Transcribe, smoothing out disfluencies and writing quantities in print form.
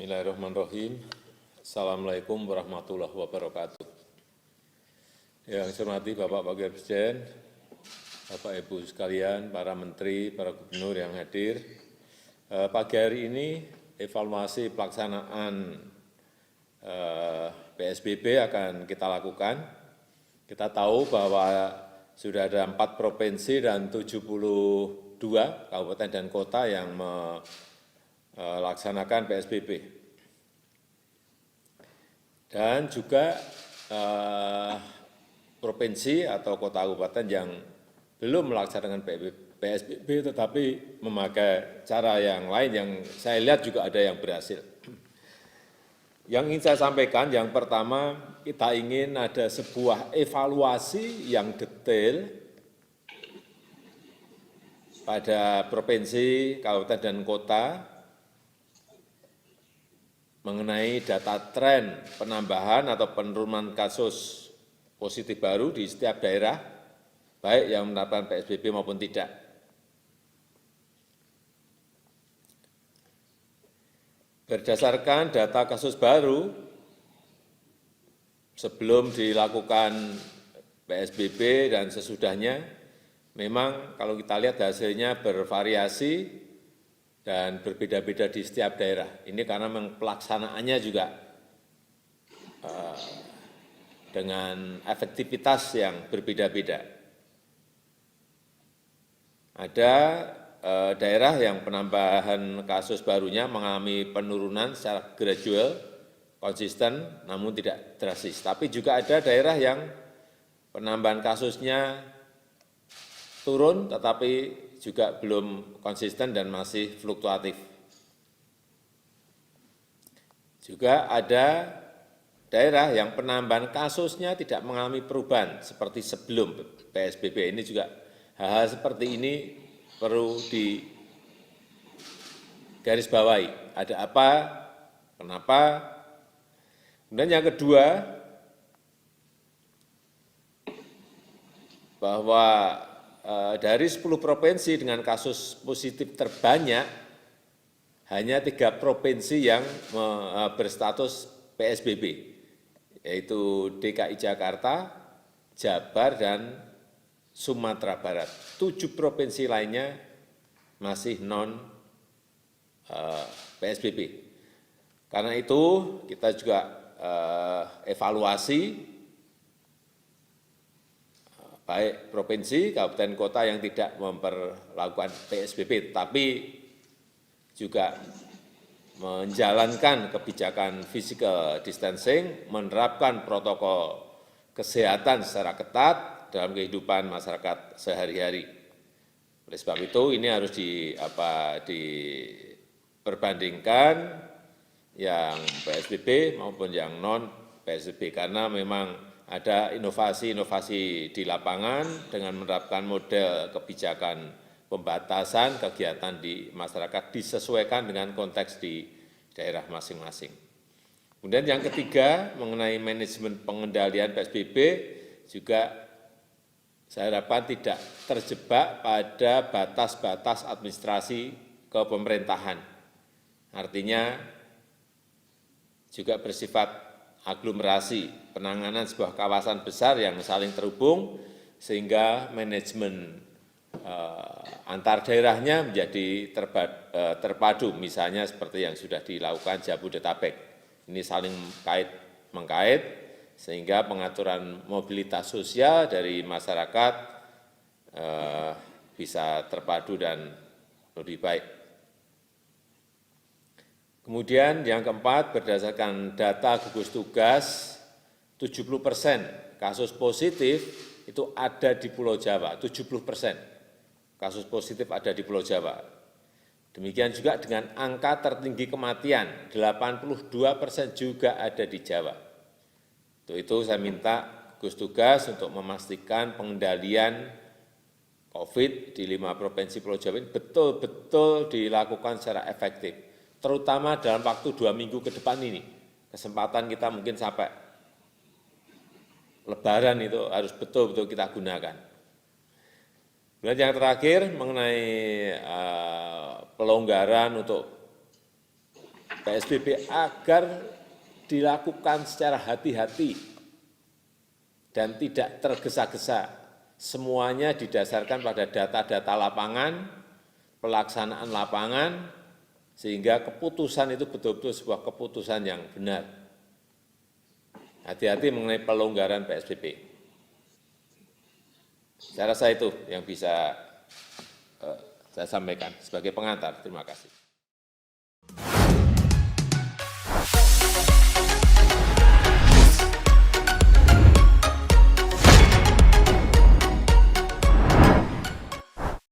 Bismillahirrahmanirrahim. Assalamualaikum warahmatullahi wabarakatuh. Yang saya hormati Bapak Wakil Presiden, Bapak Ibu sekalian, para menteri, para gubernur yang hadir. Pagi hari ini evaluasi pelaksanaan PSBB akan kita lakukan. Kita tahu bahwa sudah ada 4 provinsi dan 72 kabupaten dan kota yang melaksanakan PSBB. Dan juga provinsi atau kota kabupaten yang belum melaksanakan PSBB tetapi memakai cara yang lain yang saya lihat juga ada yang berhasil. Yang ingin saya sampaikan, yang pertama kita ingin ada sebuah evaluasi yang detail pada provinsi, kabupaten, dan kota mengenai data tren penambahan atau penurunan kasus positif baru di setiap daerah, baik yang menerapkan PSBB maupun tidak. Berdasarkan data kasus baru, sebelum dilakukan PSBB dan sesudahnya, memang kalau kita lihat hasilnya bervariasi dan berbeda-beda di setiap daerah. Ini karena memang pelaksanaannya juga dengan efektivitas yang berbeda-beda. Ada daerah yang penambahan kasus barunya mengalami penurunan secara gradual, konsisten, namun tidak drastis. Tapi juga ada daerah yang penambahan kasusnya turun, tetapi juga belum konsisten dan masih fluktuatif. Juga ada daerah yang penambahan kasusnya tidak mengalami perubahan seperti sebelum PSBB. Ini juga hal-hal seperti ini perlu digarisbawahi. Ada apa, kenapa. Kemudian yang kedua, bahwa dari 10 provinsi dengan kasus positif terbanyak, hanya 3 provinsi yang berstatus PSBB, yaitu DKI Jakarta, Jabar, dan Sumatera Barat. 7 provinsi lainnya masih non-PSBB. Karena itu kita juga evaluasi baik provinsi, kabupaten, kota yang tidak memperlakukan PSBB, tapi juga menjalankan kebijakan physical distancing, menerapkan protokol kesehatan secara ketat dalam kehidupan masyarakat sehari-hari. Oleh sebab itu, ini harus diperbandingkan yang PSBB maupun yang non-PSBB, karena memang ada inovasi-inovasi di lapangan dengan menerapkan model kebijakan pembatasan kegiatan di masyarakat disesuaikan dengan konteks di daerah masing-masing. Kemudian yang ketiga, mengenai manajemen pengendalian PSBB, juga saya harapkan tidak terjebak pada batas-batas administrasi kepemerintahan. Artinya juga bersifat aglomerasi, penanganan sebuah kawasan besar yang saling terhubung, sehingga manajemen antar daerahnya menjadi terpadu, misalnya seperti yang sudah dilakukan Jabodetabek. Ini saling mengkait, sehingga pengaturan mobilitas sosial dari masyarakat bisa terpadu dan lebih baik. Kemudian yang keempat, berdasarkan data gugus tugas, 70% kasus positif itu ada di Pulau Jawa, 70% kasus positif ada di Pulau Jawa. Demikian juga dengan angka tertinggi kematian, 82% juga ada di Jawa. Untuk itu saya minta gugus tugas untuk memastikan pengendalian COVID di 5 provinsi Pulau Jawa ini betul-betul dilakukan secara efektif, terutama dalam waktu 2 minggu ke depan ini. Kesempatan kita mungkin sampai Lebaran itu harus betul-betul kita gunakan. Dan yang terakhir mengenai pelonggaran untuk PSBB agar dilakukan secara hati-hati dan tidak tergesa-gesa. Semuanya didasarkan pada data-data lapangan, pelaksanaan lapangan, sehingga keputusan itu betul-betul sebuah keputusan yang benar. Hati-hati mengenai pelonggaran PSBB. Saya rasa itu yang bisa saya sampaikan sebagai pengantar. Terima kasih.